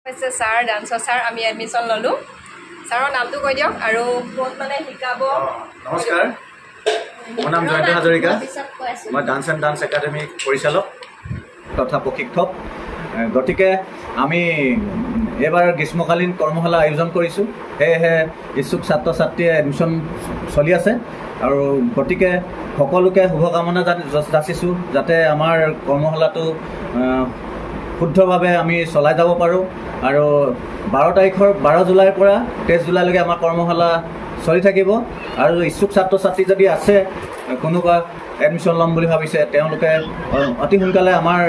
হৈছে ছাৰ ডান্সৰ ছাৰ আমি এডমিশ্যন ল'লোঁ ছাৰৰ নামটো কৈ দিয়ক আৰু ক'ত মানে শিকাব নমস্কাৰ মোৰ নাম জয়ন্ত হাজৰিকা মই ডান্স এণ্ড ডান্স একাডেমিক পৰিচালক তথা প্ৰশিক্ষক গতিকে আমি এবাৰ গ্ৰীষ্মকালীন কৰ্মশালা আয়োজন কৰিছোঁ সেয়েহে ইচ্ছুক ছাত্ৰ ছাত্ৰীয়ে এডমিশ্যন চলি আছে আৰু গতিকে সকলোকে শুভকামনা যাচিছোঁ যাতে আমাৰ কৰ্মশালাটো শুদ্ধভাৱে আমি চলাই যাব পাৰোঁ আৰু 12 জুলাইৰ পৰা 23 জুলাইলৈকে আমাৰ কৰ্মশালা চলি থাকিব আৰু ইচ্ছুক ছাত্ৰ ছাত্ৰী যদি আছে কোনোবা এডমিশ্যন ল'ম বুলি ভাবিছে তেওঁলোকে অতি সোনকালে আমাৰ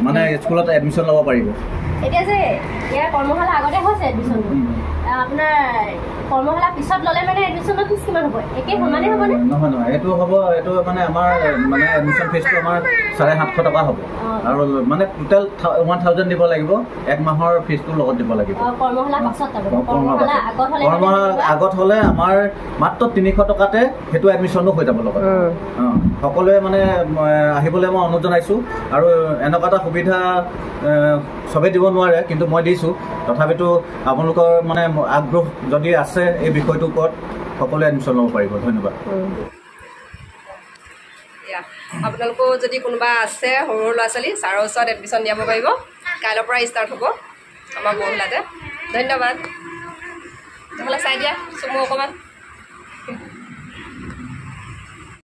মানে স্কুলত এডমিশ্যন ল'ব পাৰিব। এতিয়া যে ইয়াৰ কৰ্মশালা আগতে হৈছে এডমিশ্যন আপোনাৰ কৰ্মশালা পিছত ল'লে মানে এডমিশ্যনৰ ফিজ কিমান হ'ব একে সমানে হ'বনে? নহয় এইটো হ'ব এইটো মানে আমাৰ মানে এডমিশ্যন ফিজটো আমাৰ 750 টকা হ'ব আৰু মানে টোটেল 1000 দিব লাগিব এক মাহৰ ফিজটো লগত দিব লাগিব। কৰ্মশালা পাছত কৰ্মশালা আগত হ'লে আমাৰ মাত্ৰ 300 টকাতে সেইটো এডমিশ্যনো হৈ যাব লগত। সকলোৱে মানে আহিবলৈ মই অনুৰোধ জনাইছোঁ আৰু এনেকুৱা এটা সুবিধা চবেই দিব নোৱাৰে কিন্তু মই দিছোঁ তথাপিতো আপোনালোকৰ মানে আগ্ৰহ যদি আছে এই বিষয়টোৰ ওপৰত সকলোৱে এডমিশ্যন ল'ব পাৰিব। ধন্যবাদ। আপোনালোকো যদি কোনোবা আছে সৰু ল'ৰা ছোৱালী ছাৰৰ ওচৰত এডমিশ্যন দিয়াব পাৰিব কাইলৈৰ পৰা ষ্টাৰ্ট হ'ব আমাৰ মহিলাতে। ধন্যবাদ। নহ'লে চাই দিয়া চুমু অকণমান